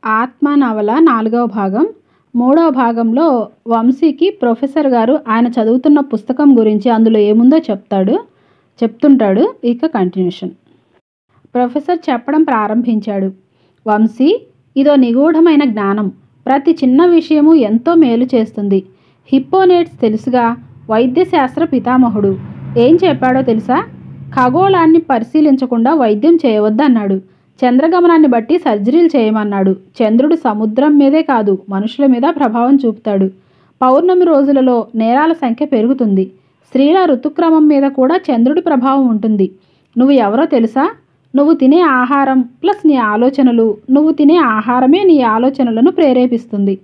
ఆత్మ నవల 4వ భాగం. 3వ భాగంలో వంశీకి ప్రొఫెసర్ గారు ఆయన చదువుతున్న పుస్తకం గురించి అందులో ఏముందో చెప్తుంటాడు. ఇక కంటిన్యూషన్. ప్రొఫెసర్ చెప్పడం ప్రారంభించాడు. వంశీ, ఇదో నిగూఢమైన జ్ఞానం. ప్రతి చిన్న విషయము ఎంతో మేలు చేస్తుంది. హిప్పోనేట్స్ తెలుసుగా, వైద్యశాస్త్ర పితామహుడు. ఏం చెప్పాడో తెలుసా? ఖగోళాన్ని పరిశీలించకుండా వైద్యం చేయవద్దన్నాడు. చంద్రగమనాన్ని బట్టి సర్జరీలు చేయమన్నాడు. చంద్రుడు సముద్రం మీదే కాదు, మనుషుల మీద ప్రభావం చూపుతాడు. పౌర్ణమి రోజులలో నేరాల సంఖ్య పెరుగుతుంది. స్త్రీల ఋతుక్రమం మీద కూడా చంద్రుడి ప్రభావం ఉంటుంది. నువ్వు ఎవరో తెలుసా? నువ్వు తినే ఆహారం ప్లస్ నీ ఆలోచనలు. నువ్వు తినే ఆహారమే నీ ఆలోచనలను ప్రేరేపిస్తుంది.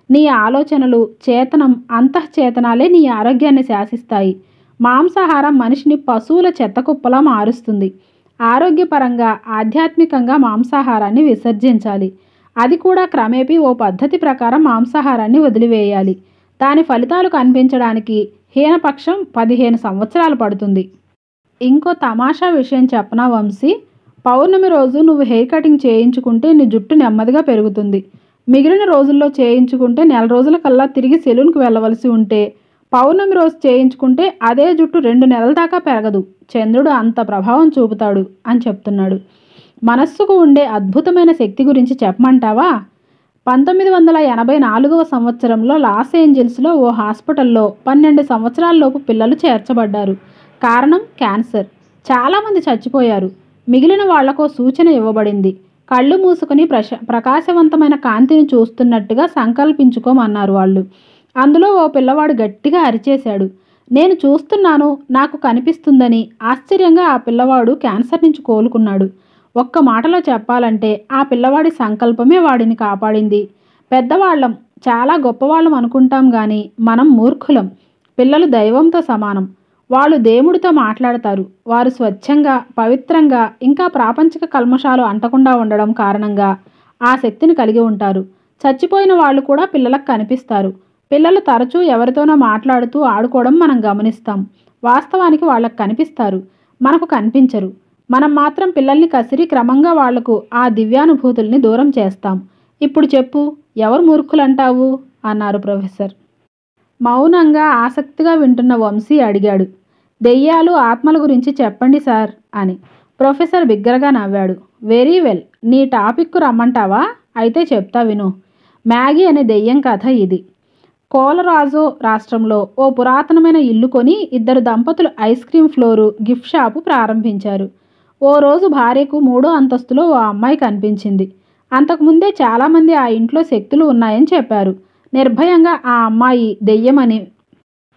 నీ ఆలోచనలు, చేతనం, అంతఃచేతనాలే నీ ఆరోగ్యాన్ని శాసిస్తాయి. మాంసాహారం మనిషిని పశువుల చెత్తకుప్పలా మారుస్తుంది. ఆరోగ్యపరంగా, ఆధ్యాత్మికంగా మాంసాహారాన్ని విసర్జించాలి. అది కూడా క్రమేపీ ఓ పద్ధతి ప్రకారం మాంసాహారాన్ని వదిలివేయాలి. దాని ఫలితాలు కనిపించడానికి హీనపక్షం 15 సంవత్సరాలు పడుతుంది. ఇంకో తమాషా విషయం చెప్పనా వంశీ? పౌర్ణమి రోజు నువ్వు హెయిర్ కటింగ్ చేయించుకుంటే నీ జుట్టు నెమ్మదిగా పెరుగుతుంది. మిగిలిన రోజుల్లో చేయించుకుంటే నెల రోజుల కల్లా తిరిగి సెలూన్కి వెళ్ళవలసి ఉంటే, పౌర్ణమి రోజు చేయించుకుంటే అదే జుట్టు 2 నెలల దాకా పెరగదు. చంద్రుడు అంత ప్రభావం చూపుతాడు అని చెప్తున్నాడు. మనస్సుకు ఉండే అద్భుతమైన శక్తి గురించి చెప్పమంటావా? 1984వ సంవత్సరంలో లాస్ ఏంజల్స్లో ఓ హాస్పిటల్లో 12 సంవత్సరాలలోపు పిల్లలు చేర్చబడ్డారు. కారణం క్యాన్సర్. చాలామంది చచ్చిపోయారు. మిగిలిన వాళ్లకో సూచన ఇవ్వబడింది. కళ్ళు మూసుకుని ప్రకాశవంతమైన కాంతిని చూస్తున్నట్టుగా సంకల్పించుకోమన్నారు వాళ్ళు. అందులో ఓ పిల్లవాడు గట్టిగా అరిచేశాడు, నేను చూస్తున్నాను, నాకు కనిపిస్తుందని. ఆశ్చర్యంగా ఆ పిల్లవాడు క్యాన్సర్ నుంచి కోలుకున్నాడు. ఒక్క మాటలో చెప్పాలంటే ఆ పిల్లవాడి సంకల్పమే వాడిని కాపాడింది. పెద్దవాళ్ళం, చాలా గొప్పవాళ్ళం అనుకుంటాం కానీ మనం మూర్ఖులం. పిల్లలు దైవంతో సమానం. వాళ్ళు దేవుడితో మాట్లాడతారు. వారు స్వచ్ఛంగా, పవిత్రంగా, ఇంకా ప్రాపంచిక కల్మషాలు అంటకుండా ఉండడం కారణంగా ఆ శక్తిని కలిగి ఉంటారు. చచ్చిపోయిన వాళ్ళు కూడా పిల్లలకు కనిపిస్తారు. పిల్లలు తరచూ ఎవరితోనో మాట్లాడుతూ ఆడుకోవడం మనం గమనిస్తాం. వాస్తవానికి వాళ్ళకు కనిపిస్తారు, మనకు కనిపించరు. మనం మాత్రం పిల్లల్ని కసిరి క్రమంగా వాళ్లకు ఆ దివ్యానుభూతుల్ని దూరం చేస్తాం. ఇప్పుడు చెప్పు, ఎవరు మూర్ఖులంటావు అన్నారు ప్రొఫెసర్. మౌనంగా ఆసక్తిగా వింటున్న వంశీ అడిగాడు. దెయ్యాలు, ఆత్మల గురించి చెప్పండి సార్ అని. ప్రొఫెసర్ బిగ్గరగా నవ్వాడు. వెరీ వెల్, నీ టాపిక్కు రమ్మంటావా? అయితే చెప్తా విను. మ్యాగీ అనే దెయ్యం కథ ఇది. కోలరాజో రాష్ట్రంలో ఓ పురాతనమైన ఇల్లు కొని 2 దంపతులు ice cream floor, gift shop ప్రారంభించారు. ఓ రోజు భార్యకు 3వ అంతస్తులో ఓ అమ్మాయి కనిపించింది. అంతకుముందే చాలామంది ఆ ఇంట్లో శక్తులు ఉన్నాయని చెప్పారు. నిర్భయంగా ఆ అమ్మాయి దెయ్యమని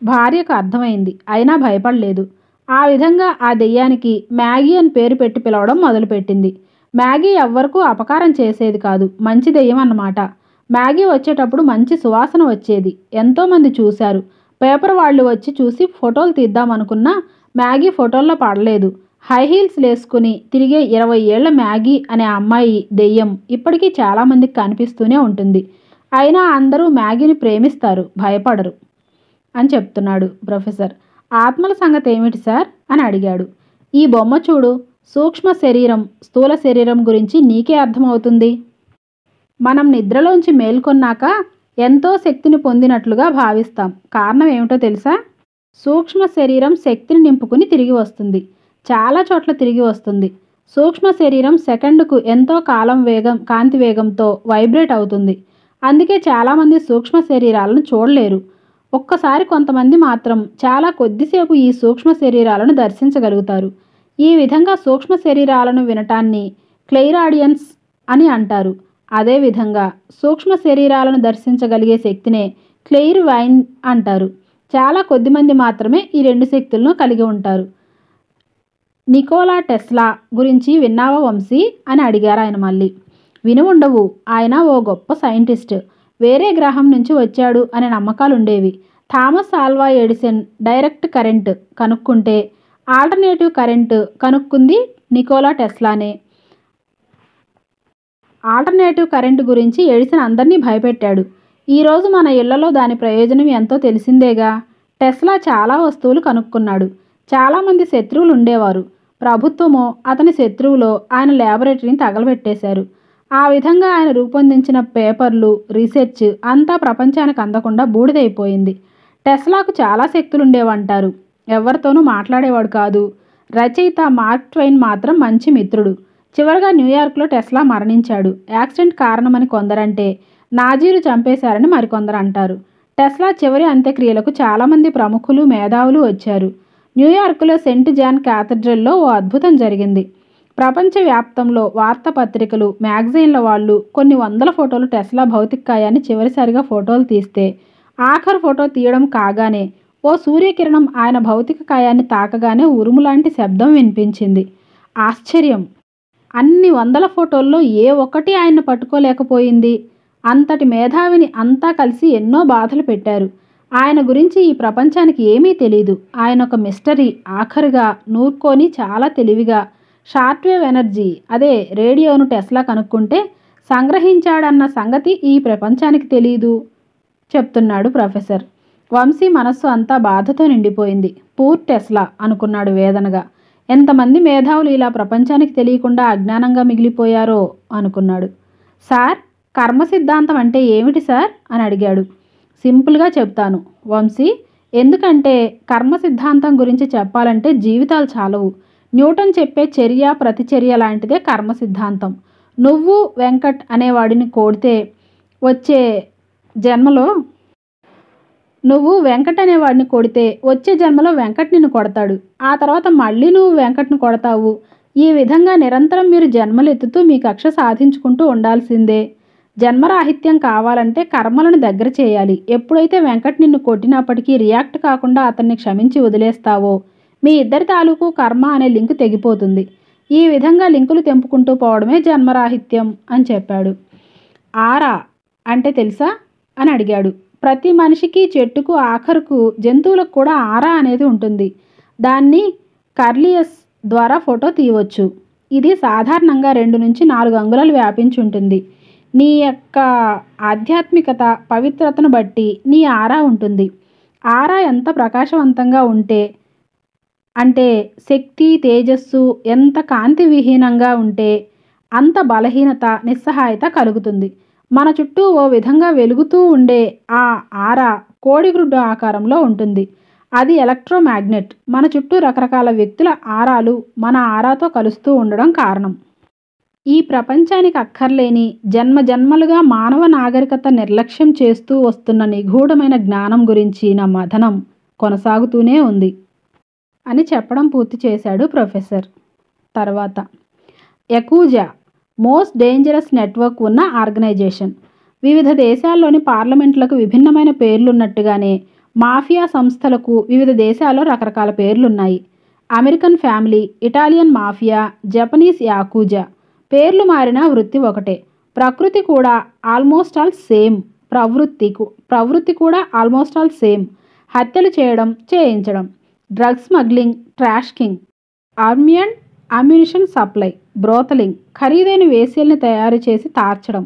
భార్యకు అర్థమైంది. అయినా భయపడలేదు. ఆ విధంగా ఆ దెయ్యానికి మ్యాగీ అని పేరు పెట్టి పిలవడం మొదలుపెట్టింది. మ్యాగీ ఎవ్వరికూ అపకారం చేసేది కాదు, మంచి దెయ్యం అన్నమాట. మ్యాగీ వచ్చేటప్పుడు మంచి సువాసన వచ్చేది. ఎంతోమంది చూశారు. పేపర్ వాళ్ళు వచ్చి చూసి ఫోటోలు తీద్దామనుకున్నా మ్యాగీ ఫోటోల్లో పడలేదు. హై హీల్స్ వేసుకుని తిరిగే 20 ఏళ్ల మ్యాగీ అనే అమ్మాయి దెయ్యం ఇప్పటికీ చాలామందికి కనిపిస్తూనే ఉంటుంది. అయినా అందరూ మ్యాగీని ప్రేమిస్తారు, భయపడరు అని చెప్తున్నాడు ప్రొఫెసర్. ఆత్మల సంగతి ఏమిటి సార్ అని అడిగాడు. ఈ బొమ్మ చూడు. సూక్ష్మ శరీరం, స్థూల శరీరం గురించి నీకే అర్థమవుతుంది. మనం నిద్రలోంచి మేల్కొన్నాక ఎంతో శక్తిని పొందినట్లుగా భావిస్తాం. కారణం ఏమిటో తెలుసా? సూక్ష్మ శరీరం శక్తిని నింపుకుని తిరిగి వస్తుంది. చాలా చోట్ల తిరిగి వస్తుంది. సూక్ష్మ శరీరం సెకండుకు ఎంతో కాంతి వేగంతో వైబ్రేట్ అవుతుంది. అందుకే చాలామంది సూక్ష్మ శరీరాలను చూడలేరు. ఒక్కసారి కొంతమంది మాత్రం చాలా కొద్దిసేపు ఈ సూక్ష్మ శరీరాలను దర్శించగలుగుతారు. ఈ విధంగా సూక్ష్మ శరీరాలను వినటాన్ని క్లెయిరాడియన్స్ అని అంటారు. అదేవిధంగా సూక్ష్మ శరీరాలను దర్శించగలిగే శక్తినే క్లెయిర్ వైన్ అంటారు. చాలా కొద్దిమంది మాత్రమే ఈ 2 శక్తులను కలిగి ఉంటారు. నికోలా టెస్లా గురించి విన్నావా వంశీ అని అడిగారు ఆయన మళ్ళీ. విని ఉండవు. ఆయన ఓ గొప్ప సైంటిస్ట్. వేరే గ్రహం నుంచి వచ్చాడు అనే నమ్మకాలుండేవి. Thomas Alva Edison direct current కనుక్కుంటే ఆల్టర్నేటివ్ కరెంట్ కనుక్కుంది నికోలా టెస్లానే. ఆల్టర్నేటివ్ కరెంటు గురించి ఎడిసన్ అందరినీ భయపెట్టాడు. ఈరోజు మన ఇళ్లలో దాని ప్రయోజనం ఎంతో తెలిసిందేగా. టెస్లా చాలా వస్తువులు కనుక్కున్నాడు. చాలామంది శత్రువులు ఉండేవారు. ప్రభుత్వమో అతని శత్రువులో ఆయన ల్యాబొరేటరీని తగలబెట్టేశారు. ఆ విధంగా ఆయన రూపొందించిన పేపర్లు, రీసెర్చ్ అంతా ప్రపంచానికి అందకుండా బూడిదైపోయింది. టెస్లాకు చాలా శక్తులుండేవంటారు. ఎవరితోనూ మాట్లాడేవాడు కాదు. రచయిత మార్క్ ట్వైన్ మాత్రం మంచి మిత్రుడు. చివరగా న్యూయార్క్లో టెస్లా మరణించాడు. యాక్సిడెంట్ కారణమని కొందరంటే, నాజీలు చంపేశారని మరికొందరు అంటారు. టెస్లా చివరి అంత్యక్రియలకు చాలామంది ప్రముఖులు, మేధావులు వచ్చారు. న్యూయార్క్లో సెయింట్ జాన్ క్యాథడ్రల్లో ఓ అద్భుతం జరిగింది. ప్రపంచవ్యాప్తంలో వార్తాపత్రికలు, మ్యాగజైన్ల వాళ్ళు కొన్ని వందల ఫోటోలు టెస్లా భౌతిక కాయాన్ని చివరిసారిగా ఫోటోలు తీస్తే, ఆఖరు ఫోటో తీయడం కాగానే ఓ సూర్యకిరణం ఆయన భౌతిక కాయాన్ని తాకగానే ఉరుములాంటి శబ్దం వినిపించింది. ఆశ్చర్యం! అన్ని వందల ఫోటోల్లో ఏ ఒక్కటి ఆయన్ని పట్టుకోలేకపోయింది. అంతటి మేధావిని అంతా కలిసి ఎన్నో బాధలు పెట్టారు. ఆయన గురించి ఈ ప్రపంచానికి ఏమీ తెలీదు. ఆయన ఒక మిస్టరీ. ఆఖరుగా నూర్కోని చాలా తెలివిగా షార్ట్వేవ్ ఎనర్జీ, అదే రేడియోను టెస్లా కనుక్కుంటే సంగ్రహించాడన్న సంగతి ఈ ప్రపంచానికి తెలీదు చెప్తున్నాడు ప్రొఫెసర్. వంశీ మనస్సు అంతా బాధతో నిండిపోయింది. పూర్ టెస్లా అనుకున్నాడు వేదనగా. ఎంతమంది మేధావులు ఇలా ప్రపంచానికి తెలియకుండా అజ్ఞానంగా మిగిలిపోయారో అనుకున్నాడు. సార్, కర్మ సిద్ధాంతం అంటే ఏమిటి సార్ అని అడిగాడు. సింపుల్గా చెప్తాను వంశీ. ఎందుకంటే కర్మ సిద్ధాంతం గురించి చెప్పాలంటే జీవితాలు చాలవు. న్యూటన్ చెప్పే చర్య ప్రతిచర్య లాంటిదే కర్మ సిద్ధాంతం. నువ్వు వెంకట్ అనేవాడిని కొడితే వచ్చే జన్మలో వెంకట్ నిన్ను కొడతాడు. ఆ తర్వాత మళ్ళీ నువ్వు వెంకట్ను కొడతావు. ఈ విధంగా నిరంతరం మీరు జన్మలెత్తుతూ మీ కక్ష సాధించుకుంటూ ఉండాల్సిందే. జన్మరాహిత్యం కావాలంటే కర్మలను దగ్గర చేయాలి. ఎప్పుడైతే వెంకట్ నిన్ను కొట్టినప్పటికీ రియాక్ట్ కాకుండా అతన్ని క్షమించి వదిలేస్తావో మీ ఇద్దరి తాలూకు కర్మ అనే లింకు తెగిపోతుంది. ఈ విధంగా లింకులు తెంపుకుంటూ పోవడమే జన్మరాహిత్యం అని చెప్పాడు. ఆరా అంటే తెలుసా అని అడిగాడు. ప్రతి మనిషికి, చెట్టుకు, ఆఖరుకు జంతువులకు కూడా ఆరా అనేది ఉంటుంది. దాన్ని కర్లియస్ ద్వారా ఫోటో తీయవచ్చు. ఇది సాధారణంగా 2 నుంచి 4 అంగుళాలు వ్యాపించి ఉంటుంది. నీ యొక్క ఆధ్యాత్మికత, పవిత్రతను బట్టి నీ ఆరా ఉంటుంది. ఆరా ఎంత ప్రకాశవంతంగా ఉంటే, అంటే శక్తి, తేజస్సు ఎంత కాంతి విహీనంగా ఉంటే అంత బలహీనత, నిస్సహాయత కలుగుతుంది. మన చుట్టూ ఓ విధంగా వెలుగుతూ ఉండే ఆ ఆరా కోడిగ్రుడ్డు ఆకారంలో ఉంటుంది. అది ఎలక్ట్రోమాగ్నెట్. మన చుట్టూ రకరకాల వ్యక్తుల ఆరాలు మన ఆరాతో కలుస్తూ ఉండడం కారణం. ఈ ప్రపంచానికి అక్కర్లేని జన్మజన్మలుగా మానవ నాగరికత నిర్లక్ష్యం చేస్తూ వస్తున్న నిగూఢమైన జ్ఞానం గురించి నా మథనం కొనసాగుతూనే ఉంది అని చెప్పడం పూర్తి చేశాడు ప్రొఫెసర్. తర్వాత యకూజా మోస్ట్ డేంజరస్ నెట్వర్క్ ఉన్న ఆర్గనైజేషన్. వివిధ దేశాల్లోని పార్లమెంట్లకు విభిన్నమైన పేర్లున్నట్టుగానే మాఫియా సంస్థలకు వివిధ దేశాల్లో రకరకాల పేర్లున్నాయి. American family, Italian mafia, Japanese yakuza. పేర్లు మారినా వృత్తి ఒకటే. ప్రవృత్తి కూడా ఆల్మోస్ట్ ఆల్ సేమ్. హత్యలు చేయడం, చేయించడం, drugs smuggling, trashing, army and ammunition supply, brothelling, ఖరీదైన వేశ్యల్ని తయారు చేసి తార్చడం,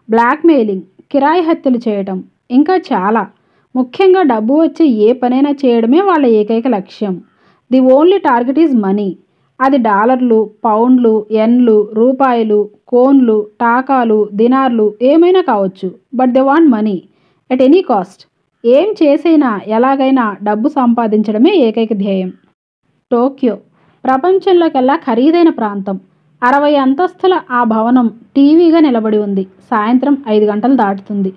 బ్లాక్మెయిలింగ్, కిరాయి హత్యలు చేయడం, ఇంకా చాలా. ముఖ్యంగా డబ్బు వచ్చే ఏ పనైనా చేయడమే వాళ్ళ ఏకైక లక్ష్యం. The only target is money. అది డాలర్లు, పౌండ్లు, యెన్లు, రూపాయలు, కోన్లు, టాకాలు, దినార్లు ఏమైనా కావచ్చు. But they want money at any cost. ఏం చేసైనా ఎలాగైనా డబ్బు సంపాదించడమే ఏకైక ధ్యేయం. టోక్యో ప్రపంచంలోకెల్లా ఖరీదైన ప్రాంతం. 60 అంతస్తుల ఆ భవనం టీవీగా నిలబడి ఉంది. సాయంత్రం 5 గంటలు దాటుతుంది.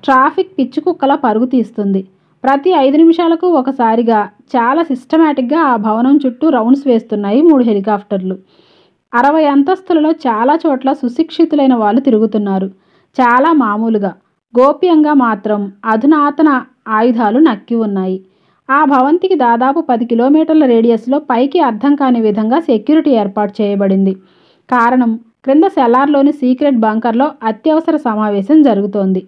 ట్రాఫిక్ పిచ్చికుక్కలా పరుగు తీస్తుంది. ప్రతి 5 నిమిషాలకు ఒకసారిగా చాలా సిస్టమేటిక్గా ఆ భవనం చుట్టూ రౌండ్స్ వేస్తున్నాయి 3 హెలికాప్టర్లు. 60 అంతస్తులలో చాలా చోట్ల సుశిక్షితులైన వాళ్ళు తిరుగుతున్నారు. చాలా మామూలుగా, గోప్యంగా మాత్రం అధునాతన ఆయుధాలు నక్కి ఉన్నాయి. ఆ భవంతికి దాదాపు 10 కిలోమీటర్ల రేడియస్లో పైకి అర్థం కాని విధంగా సెక్యూరిటీ ఏర్పాటు చేయబడింది. కారణం, క్రింద సెల్లార్లోని సీక్రెట్ బంకర్లో అత్యవసర సమావేశం జరుగుతోంది.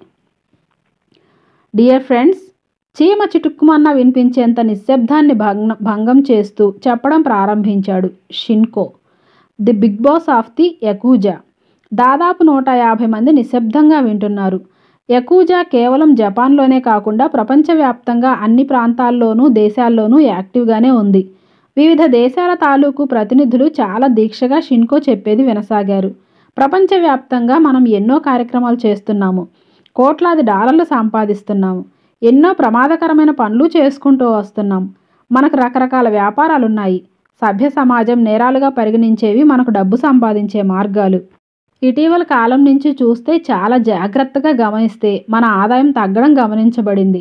డియర్ ఫ్రెండ్స్, చీమ చిటుక్కుమన్న వినిపించేంత నిశ్శబ్దాన్ని భంగం చేస్తూ చెప్పడం ప్రారంభించాడు Shinko, the big boss of the yakuza. దాదాపు 150 మంది నిశ్శబ్దంగా వింటున్నారు. యకూజా కేవలం జపాన్లోనే కాకుండా ప్రపంచవ్యాప్తంగా అన్ని ప్రాంతాల్లోనూ, దేశాల్లోనూ యాక్టివ్గానే ఉంది. వివిధ దేశాల తాలూకు ప్రతినిధులు చాలా దీక్షగా షిన్కో చెప్పేది వినసాగారు. ప్రపంచవ్యాప్తంగా మనం ఎన్నో కార్యక్రమాలు చేస్తున్నాము. కోట్లాది డాలర్లు సంపాదిస్తున్నాము. ఎన్నో ప్రమాదకరమైన పనులు చేసుకుంటూ వస్తున్నాం. మనకు రకరకాల వ్యాపారాలున్నాయి. సభ్య సమాజం నేరాలుగా పరిగణించేవి మనకు డబ్బు సంపాదించే మార్గాలు. ఇటీవల కాలం నుంచి చూస్తే చాలా జాగ్రత్తగా గమనిస్తే మన ఆదాయం తగ్గడం గమనించబడింది.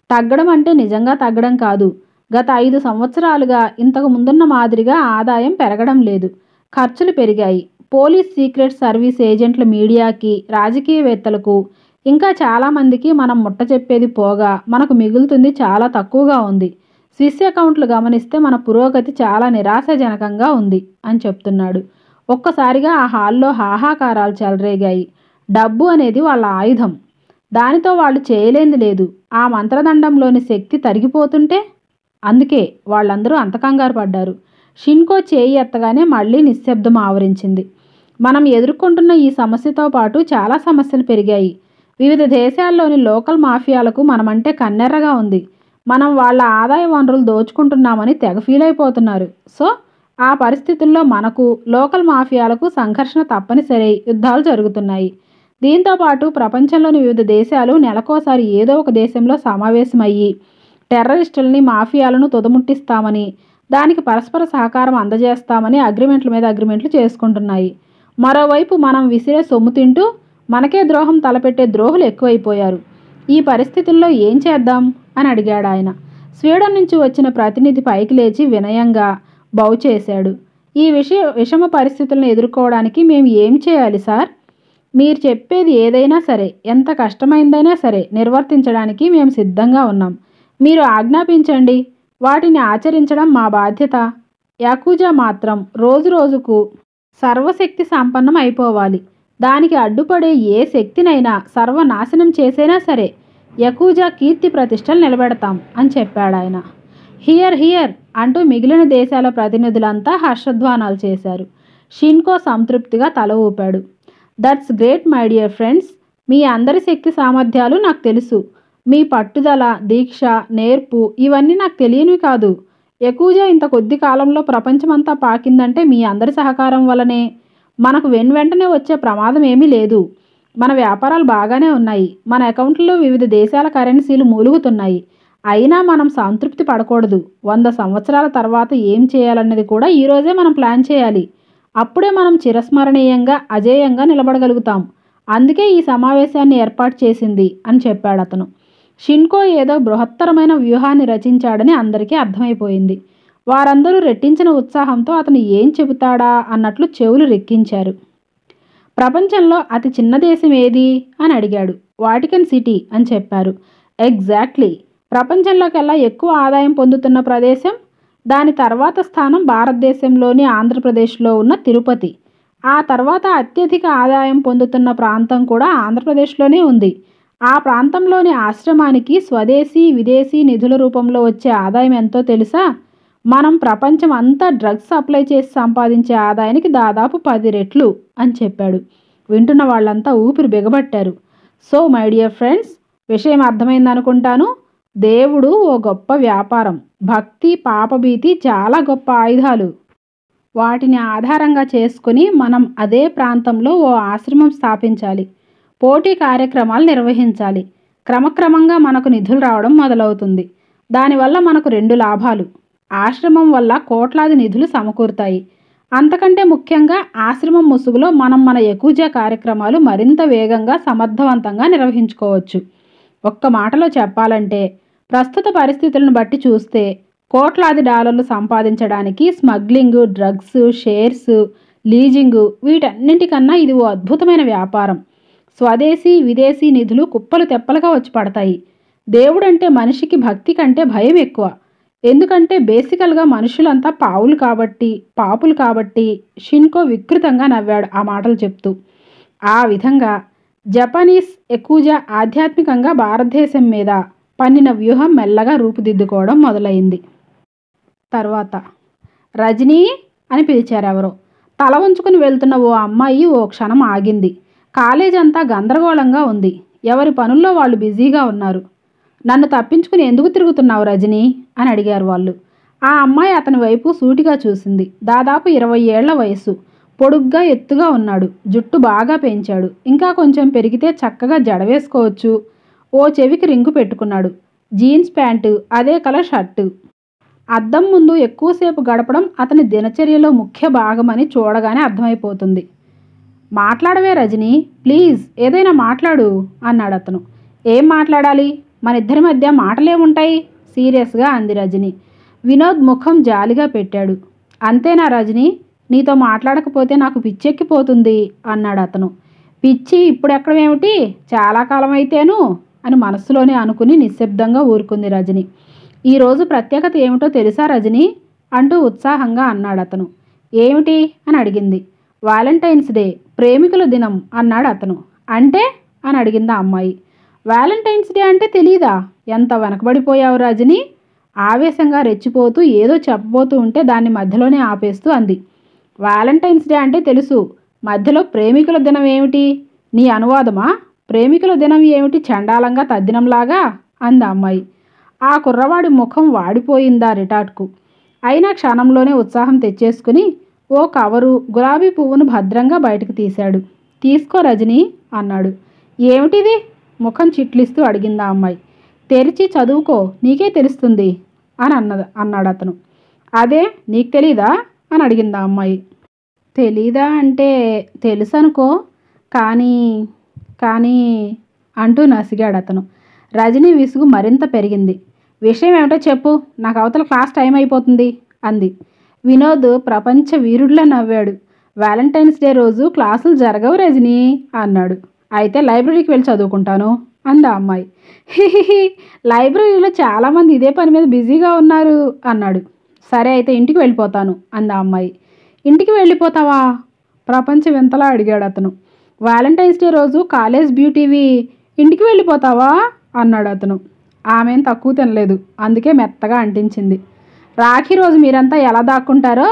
తగ్గడం అంటే నిజంగా తగ్గడం కాదు. గత 5 సంవత్సరాలుగా ఇంతకు ముందున్న మాదిరిగా ఆదాయం పెరగడం లేదు. ఖర్చులు పెరిగాయి. పోలీస్ సీక్రెట్ సర్వీస్ ఏజెంట్ల మీడియాకి, రాజకీయవేత్తలకు, ఇంకా చాలామందికి మనం ముట్ట చెప్పేది పోగా మనకు మిగులుతుంది చాలా తక్కువగా ఉంది. స్విస్ అకౌంట్లు గమనిస్తే మన పురోగతి చాలా నిరాశాజనకంగా ఉంది అని చెప్తున్నాడు. ఒక్కసారిగా ఆ హాల్లో హాహాకారాలు చెలరేగాయి. డబ్బు అనేది వాళ్ళ ఆయుధం. దానితో వాళ్ళు చేయలేంది లేదు. ఆ మంత్రదండంలోని శక్తి తరిగిపోతుంటే అందుకే వాళ్ళందరూ అంత కంగారు పడ్డారు. షిన్కో చేయి ఎత్తగానే మళ్ళీ నిశ్శబ్దం ఆవరించింది. మనం ఎదుర్కొంటున్న ఈ సమస్యతో పాటు చాలా సమస్యలు పెరిగాయి. వివిధ దేశాల్లోని లోకల్ మాఫియాలకు మనమంటే కన్నెర్రగా ఉంది. మనం వాళ్ళ ఆదాయ వనరులు దోచుకుంటున్నామని తెగ ఫీల్ అయిపోతున్నారు. సో ఆ పరిస్థితుల్లో మనకు, లోకల్ మాఫియాలకు సంఘర్షణ తప్పనిసరి. యుద్ధాలు జరుగుతున్నాయి. దీంతోపాటు ప్రపంచంలోని వివిధ దేశాలు నెలకోసారి ఏదో ఒక దేశంలో సమావేశమయ్యి టెర్రరిస్టులని, మాఫియాలను తుదముట్టిస్తామని, దానికి పరస్పర సహకారం అందజేస్తామని అగ్రిమెంట్ల మీద అగ్రిమెంట్లు చేసుకుంటున్నాయి. మరోవైపు మనం విసిరే సొమ్ము తింటూ మనకే ద్రోహం తలపెట్టే ద్రోహులు ఎక్కువైపోయారు. ఈ పరిస్థితుల్లో ఏం చేద్దాం అని అడిగాడు ఆయన. స్వీడన్ నుంచి వచ్చిన ప్రతినిధి పైకి లేచి వినయంగా బౌ చేశాడు. ఈ విషమ పరిస్థితులను ఎదుర్కోవడానికి మేము ఏం చేయాలి సార్? మీరు చెప్పేది ఏదైనా సరే, ఎంత కష్టమైందైనా సరే నిర్వర్తించడానికి మేము సిద్ధంగా ఉన్నాం. మీరు ఆజ్ఞాపించండి. వాటిని ఆచరించడం మా బాధ్యత. యాకుజా మాత్రం రోజురోజుకు సర్వశక్తి సంపన్నం అయిపోవాలి. దానికి అడ్డుపడే ఏ శక్తినైనా సర్వనాశనం చేసైనా సరే యకుజా కీర్తి ప్రతిష్టలు నిలబెడతాం అని చెప్పాడాయన. హియర్ హియర్ అంటూ మిగిలిన దేశాల ప్రతినిధులంతా హర్షధ్వానాలు చేశారు. షిన్కో సంతృప్తిగా తల ఊపాడు. That's great my dear friends. మీ అందరి శక్తి సామర్థ్యాలు నాకు తెలుసు. మీ పట్టుదల, దీక్ష, నేర్పు ఇవన్నీ నాకు తెలియనివి కాదు. యకుజా ఇంత కొద్ది కాలంలో ప్రపంచమంతా పాకిందంటే మీ అందరి సహకారం వల్లనే. మనకు వెంటనే వచ్చే ప్రమాదం ఏమీ లేదు. మన వ్యాపారాలు బాగానే ఉన్నాయి. మన అకౌంట్లలో వివిధ దేశాల కరెన్సీలు మూలుగుతున్నాయి. అయినా మనం సంతృప్తి పడకూడదు. 100 సంవత్సరాల తర్వాత ఏం చేయాలన్నది కూడా ఈరోజే మనం ప్లాన్ చేయాలి. అప్పుడే మనం చిరస్మరణీయంగా, అజేయంగా నిలబడగలుగుతాం. అందుకే ఈ సమావేశాన్ని ఏర్పాటు చేసింది అని చెప్పాడు అతను. షిన్కో ఏదో బృహత్తరమైన వ్యూహాన్ని రచించాడని అందరికీ అర్థమైపోయింది. వారందరూ రెట్టించిన ఉత్సాహంతో అతను ఏం చెబుతాడా అన్నట్లు చెవులు రెక్కించారు. ప్రపంచంలో అతి చిన్న దేశం ఏది అని అడిగాడు. వాటికన్ సిటీ అని చెప్పారు. ఎగ్జాక్ట్లీ. ప్రపంచంలోకెల్లా ఎక్కువ ఆదాయం పొందుతున్న ప్రదేశం, దాని తర్వాత స్థానం భారతదేశంలోని ఆంధ్రప్రదేశ్లో ఉన్న తిరుపతి. ఆ తర్వాత అత్యధిక ఆదాయం పొందుతున్న ప్రాంతం కూడా ఆంధ్రప్రదేశ్లోనే ఉంది. ఆ ప్రాంతంలోని ఆశ్రమానికి స్వదేశీ, విదేశీ నిధుల రూపంలో వచ్చే ఆదాయం ఎంతో తెలుసా? మనం ప్రపంచం అంతా డ్రగ్స్ సప్లై చేసి సంపాదించే ఆదాయానికి దాదాపు 10 రెట్లు అని చెప్పాడు. వింటున్న వాళ్ళంతా ఊపిరి బిగబట్టారు. సో మై డియర్ ఫ్రెండ్స్, విషయం అర్థమైందనుకుంటాను. దేవుడు ఓ గొప్ప వ్యాపారం. భక్తి, పాపభీతి చాలా గొప్ప ఆయుధాలు. వాటిని ఆధారంగా చేసుకుని మనం అదే ప్రాంతంలో ఓ ఆశ్రమం స్థాపించాలి. పోటీ కార్యక్రమాలు నిర్వహించాలి. క్రమక్రమంగా మనకు నిధులు రావడం మొదలవుతుంది. దానివల్ల మనకు 2 లాభాలు. ఆశ్రమం వల్ల కోట్లాది నిధులు సమకూరుతాయి. అంతకంటే ముఖ్యంగా ఆశ్రమం ముసుగులో మనం మన యకుజా కార్యక్రమాలు మరింత వేగంగా, సమర్థవంతంగా నిర్వహించుకోవచ్చు. ఒక్క మాటలో చెప్పాలంటే, ప్రస్తుత పరిస్థితులను బట్టి చూస్తే కోట్లాది డాలర్లు సంపాదించడానికి స్మగ్లింగు, డ్రగ్స్, షేర్స్, లీజింగు వీటన్నింటికన్నా ఇది ఓ అద్భుతమైన వ్యాపారం. స్వదేశీ, విదేశీ నిధులు కుప్పలు తెప్పలుగా వచ్చి పడతాయి. దేవుడంటే మనిషికి భక్తి కంటే భయం ఎక్కువ. ఎందుకంటే బేసికల్గా మనుషులంతా పాపులు కాబట్టి. షిన్కో వికృతంగా నవ్వాడు ఆ మాటలు చెప్తూ. ఆ విధంగా జపనీస్ యకుజా ఆధ్యాత్మికంగా భారతదేశం మీద పన్నిన వ్యూహం మెల్లగా రూపుదిద్దుకోవడం మొదలైంది. తర్వాత రజనీ అని పిలిచారెవరో. తల వంచుకుని వెళ్తున్న ఓ అమ్మాయి ఓ క్షణం ఆగింది. కాలేజ్ అంతా గందరగోళంగా ఉంది. ఎవరి పనుల్లో వాళ్ళు బిజీగా ఉన్నారు. నన్ను తప్పించుకుని ఎందుకు తిరుగుతున్నావు రజనీ అని అడిగారు వాళ్ళు. ఆ అమ్మాయి అతని వైపు సూటిగా చూసింది. దాదాపు 20 ఏళ్ల వయసు. పొడుగ్గా ఎత్తుగా ఉన్నాడు. జుట్టు బాగా పెంచాడు. ఇంకా కొంచెం పెరిగితే చక్కగా జడ వేసుకోవచ్చు. ఓ చెవికి రింగు పెట్టుకున్నాడు. జీన్స్ ప్యాంటు, అదే కలర్ షర్టు. అద్దం ముందు ఎక్కువసేపు గడపడం అతని దినచర్యలో ముఖ్య భాగమని చూడగానే అర్థమైపోతుంది. మాట్లాడవే రజని, ప్లీజ్ ఏదైనా మాట్లాడు అన్నాడు అతను. ఏం మాట్లాడాలి? మన ఇద్దరి మధ్య మాటలేముంటాయి? సీరియస్గా అంది రజని. వినోద్ ముఖం జాలిగా పెట్టాడు. అంతేనా రజని? నీతో మాట్లాడకపోతే నాకు పిచ్చెక్కిపోతుంది అన్నాడు అతను. పిచ్చి ఇప్పుడెక్కడమేమిటి, చాలా కాలం అయితేను అని మనస్సులోనే అనుకుని నిశ్శబ్దంగా ఊరుకుంది రజని. ఈరోజు ప్రత్యేకత ఏమిటో తెలుసా రజని అంటూ ఉత్సాహంగా అన్నాడు అతను. ఏమిటి అని అడిగింది. వాలంటైన్స్ డే, ప్రేమికుల దినం అన్నాడు అతను. అంటే అని అడిగింది ఆ అమ్మాయి. వాలంటైన్స్ డే అంటే తెలీదా? ఎంత వెనకబడిపోయావు రజని? ఆవేశంగా రెచ్చిపోతూ ఏదో చెప్పబోతూ ఉంటే దాన్ని మధ్యలోనే ఆపేస్తూ అంది. వాలంటైన్స్ డే అంటే తెలుసు, మధ్యలో ప్రేమికుల దినం ఏమిటి? నీ అనువాదమా? ప్రేమికుల దినం ఏమిటి చండాలంగా తద్దినంలాగా అంది అమ్మాయి. ఆ కుర్రవాడి ముఖం వాడిపోయిందా రిటార్ట్కు. అయినా క్షణంలోనే ఉత్సాహం తెచ్చేసుకుని ఓ కవరు గులాబీ పువ్వును భద్రంగా బయటకు తీశాడు. తీసుకో రజని అన్నాడు. ఏమిటిది? ముఖం చిట్లిస్తూ అడిగిందా అమ్మాయి. తెరిచి చదువుకో, నీకే తెలుస్తుంది అని అన్నాడు అతను. అదే నీకు తెలీదా అని అడిగిందా అమ్మాయి. తెలీదా అంటే తెలుసనుకో, కానీ కానీ అంటూ నసిగాడు అతను. రజని విసుగు మరింత పెరిగింది. విషయం ఏమిటో చెప్పు, నాకు అవతల క్లాస్ టైం అయిపోతుంది అంది. వినోద్ ప్రపంచ వీరుడిలా నవ్వాడు. వాలంటైన్స్ డే రోజు క్లాసులు జరగవు రజని అన్నాడు. అయితే లైబ్రరీకి వెళ్ళి చదువుకుంటాను అంది ఆ అమ్మాయి. హిహిహి, లైబ్రరీలో చాలామంది ఇదే పని మీద బిజీగా ఉన్నారు అన్నాడు. సరే అయితే ఇంటికి వెళ్ళిపోతాను అంది ఆ అమ్మాయి. ఇంటికి వెళ్ళిపోతావా? ప్రపంచ వింతలా అడిగాడు అతను. వాలంటైన్స్ డే రోజు కాలేజ్ బ్యూటీవి, ఇంటికి వెళ్ళిపోతావా అన్నాడు అతను. ఆమెను తక్కువ తినలేదు, అందుకే మెత్తగా అంటించింది. రాఖీ రోజు మీరంతా ఎలా దాక్కుంటారో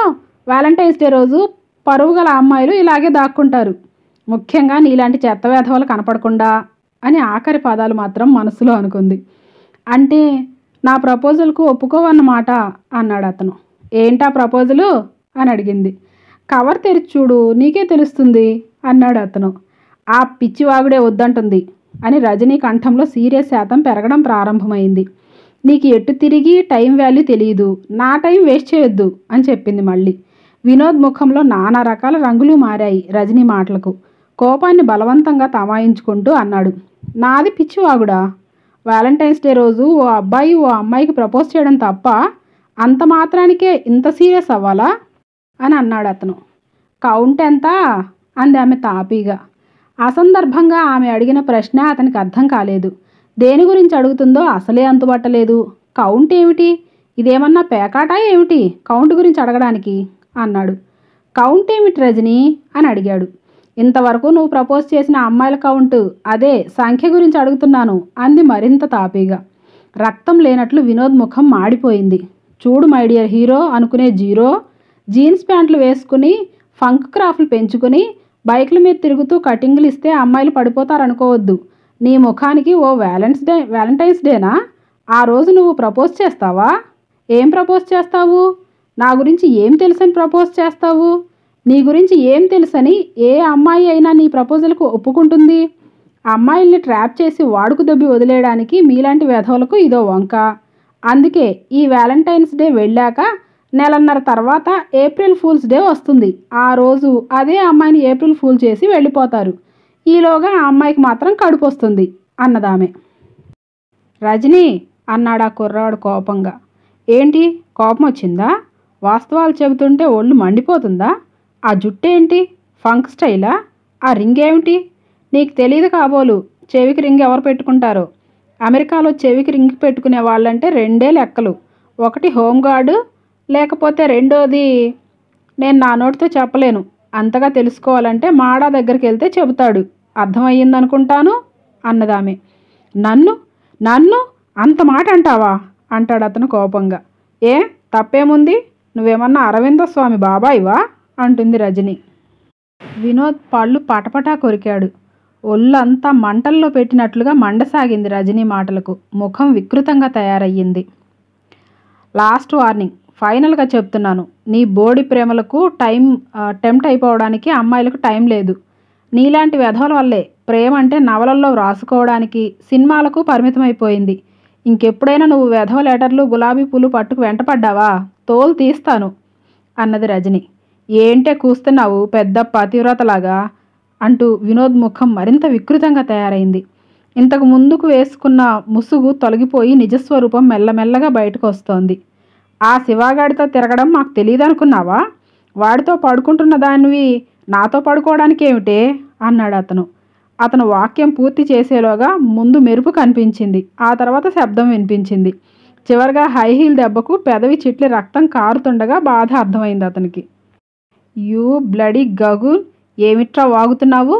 వాలంటైన్స్ డే రోజు పరువు గల అమ్మాయిలు ఇలాగే దాక్కుంటారు, ముఖ్యంగా నీలాంటి చెత్త వేధవలు కనపడకుండా అని ఆఖరి పదాలు మాత్రం మనసులో అనుకుంది. అంటే నా ప్రపోజల్కు ఒప్పుకోవన్నమాట అన్నాడు అతను. ఏంటా ప్రపోజలు అని అడిగింది. కవర్ తెరిచి చూడు, నీకే తెలుస్తుంది అన్నాడు అతను. ఆ పిచ్చివాగుడే వద్దంటుంది అని రజనీ కంఠంలో సీరియస్ శాతం పెరగడం ప్రారంభమైంది. నీకు ఎటు తిరిగి టైం వాల్యూ తెలియదు, నా టైం వేస్ట్ చేయొద్దు అని చెప్పింది మళ్ళీ. వినోద్ ముఖంలో నానా రకాల రంగులు మారాయి రజనీ మాటలకు. కోపాన్ని బలవంతంగా తమాయించుకుంటూ అన్నాడు. నాది పిచ్చివాగుడా? వాలంటైన్స్ డే రోజు ఓ అబ్బాయి ఓ అమ్మాయికి ప్రపోజ్ చేయడం తప్ప అంత మాత్రానికే ఇంత సీరియస్ అవ్వాలా అని అన్నాడు అతను. కౌంట్ ఎంత అంది ఆమె తాపీగా. అసందర్భంగా ఆమె అడిగిన ప్రశ్న అతనికి అర్థం కాలేదు. దేని గురించి అడుగుతుందో అసలే అంతుబట్టలేదు. కౌంట్ ఏమిటి? ఇదేమన్నా పేకాటా ఏమిటి కౌంట్ గురించి అడగడానికి అన్నాడు. కౌంట్ ఏమిటి రజని అని అడిగాడు. ఇంతవరకు నువ్వు ప్రపోజ్ చేసిన అమ్మాయిల కౌంటు, అదే సంఖ్య గురించి అడుగుతున్నాను అంది మరింత తాపీగా. రక్తం లేనట్లు వినోద్ ముఖం మాడిపోయింది. చూడు మై డియర్ హీరో అనుకునే జీరో, జీన్స్ ప్యాంట్లు వేసుకుని ఫంక్ క్రాఫ్ట్లు పెంచుకుని బైకుల మీద తిరుగుతూ కటింగ్లు ఇస్తే అమ్మాయిలు పడిపోతారనుకోవద్దు. నీ ముఖానికి ఓ వాలంటైన్స్ డేనా? ఆ రోజు నువ్వు ప్రపోజ్ చేస్తావా? ఏం ప్రపోజ్ చేస్తావు? నా గురించి ఏం తెలుసని ప్రపోజ్ చేస్తావు? నీ గురించి ఏం తెలుసని ఏ అమ్మాయి అయినా నీ ప్రపోజల్కు ఒప్పుకుంటుంది? అమ్మాయిల్ని ట్రాప్ చేసి వాడుకు దొబ్బి వదిలేయడానికి మీలాంటి వెధవలకు ఇదో వంక. అందుకే ఈ వాలంటైన్స్ డే వెళ్ళాక నెలన్నర తర్వాత ఏప్రిల్ ఫూల్స్ డే వస్తుంది. ఆ రోజు అదే అమ్మాయిని ఏప్రిల్ ఫూల్ చేసి వెళ్ళిపోతారు. ఈలోగా ఆ అమ్మాయికి మాత్రం కడుపు వస్తుంది అన్నదామె. రజనీ అన్నాడు ఆ కుర్రాడు కోపంగా. ఏంటి కోపం వచ్చిందా? వాస్తవాలు చెబుతుంటే ఒళ్ళు మండిపోతుందా? ఆ జుట్టేంటి ఫంక్ స్టైలా? ఆ రింగ్ ఏమిటి? నీకు తెలియదు కాబోలు చెవికి రింగ్ ఎవరు పెట్టుకుంటారో. అమెరికాలో చెవికి రింగ్ పెట్టుకునే వాళ్ళంటే రెండే లెక్కలు. ఒకటి హోంగార్డు, లేకపోతే రెండోది నేను నా నోటితో చెప్పలేను. అంతగా తెలుసుకోవాలంటే మాడా దగ్గరికి వెళ్తే చెబుతాడు. అర్థమయ్యిందనుకుంటాను అన్నదామె. నన్ను నన్ను అంత మాట అంటావా అంటాడు అతను కోపంగా. ఏ తప్పేముంది? నువ్వేమన్నా అరవింద స్వామి బాబాయివా అంటుంది రజని. వినోద్ పళ్ళు పటపటా కొరికాడు. ఒళ్ళంతా మంటల్లో పెట్టినట్లుగా మండసాగింది రజనీ మాటలకు. ముఖం వికృతంగా తయారయ్యింది. లాస్ట్ వార్నింగ్, ఫైనల్గా చెప్తున్నాను, నీ బోడి ప్రేమలకు టెంప్ట్ అయిపోవడానికి అమ్మాయిలకు టైం లేదు. నీలాంటి వెధవల వల్లే ప్రేమ అంటే నవలల్లో వ్రాసుకోవడానికి, సినిమాలకు పరిమితమైపోయింది. ఇంకెప్పుడైనా నువ్వు వెధవ లెటర్లు, గులాబీ పూలు పట్టుకు వెంటపడ్డావా తోలు తీస్తాను అన్నది రజని. ఏంటే కూస్తున్నావు పెద్ద పతివ్రతలాగా అంటూ వినోద్ ముఖం మరింత వికృతంగా తయారైంది. ఇంతకు ముందుకు వేసుకున్న ముసుగు తొలగిపోయి నిజస్వరూపం మెల్లమెల్లగా బయటకు వస్తోంది. ఆ శివాగాడితో తిరగడం మాకు తెలియదనుకున్నావా? వాడితో పడుకుంటున్న దానివి నాతో పడుకోవడానికి ఏమిటే అన్నాడు అతను. అతను వాక్యం పూర్తి చేసేలోగా ముందు మెరుపు కనిపించింది, ఆ తర్వాత శబ్దం వినిపించింది. చివరిగా హై హీల్ దెబ్బకు పెదవి చిట్లి రక్తం కారుతుండగా బాధ అర్థమైంది అతనికి. యూ బ్లడీ గగుల్, ఏమిట్రా వాగుతున్నావు?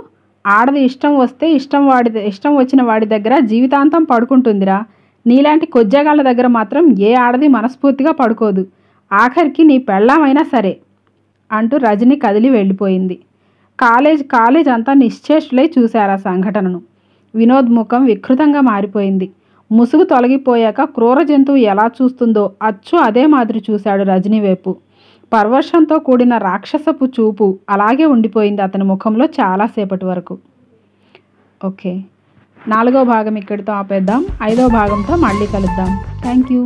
ఆడది ఇష్టం వస్తే ఇష్టం వచ్చిన వాడి దగ్గర జీవితాంతం పడుకుంటుందిరా. నీలాంటి కొజ్జగాళ్ళ దగ్గర మాత్రం ఏ ఆడది మనస్ఫూర్తిగా పడుకోదు, ఆఖరికి నీ పెళ్ళామైనా సరే అంటూ రజని కదిలి వెళ్ళిపోయింది. కాలేజ్ అంతా నిశ్చేష్టులై చూశారు ఆ సంఘటనను. వినోద్ ముఖం వికృతంగా మారిపోయింది. ముసుగు తొలగిపోయాక క్రూర జంతువు ఎలా చూస్తుందో అచ్చు అదే మాదిరి చూశాడు రజని వైపు. పర్వర్షంతో కూడిన రాక్షసపు చూపు అలాగే ఉండిపోయింది అతని ముఖంలో చాలాసేపటి వరకు. ఓకే, 4వ భాగం ఇక్కడితో ఆపేద్దాం. 5వ భాగంతో మళ్ళీ కలుద్దాం. Thank you.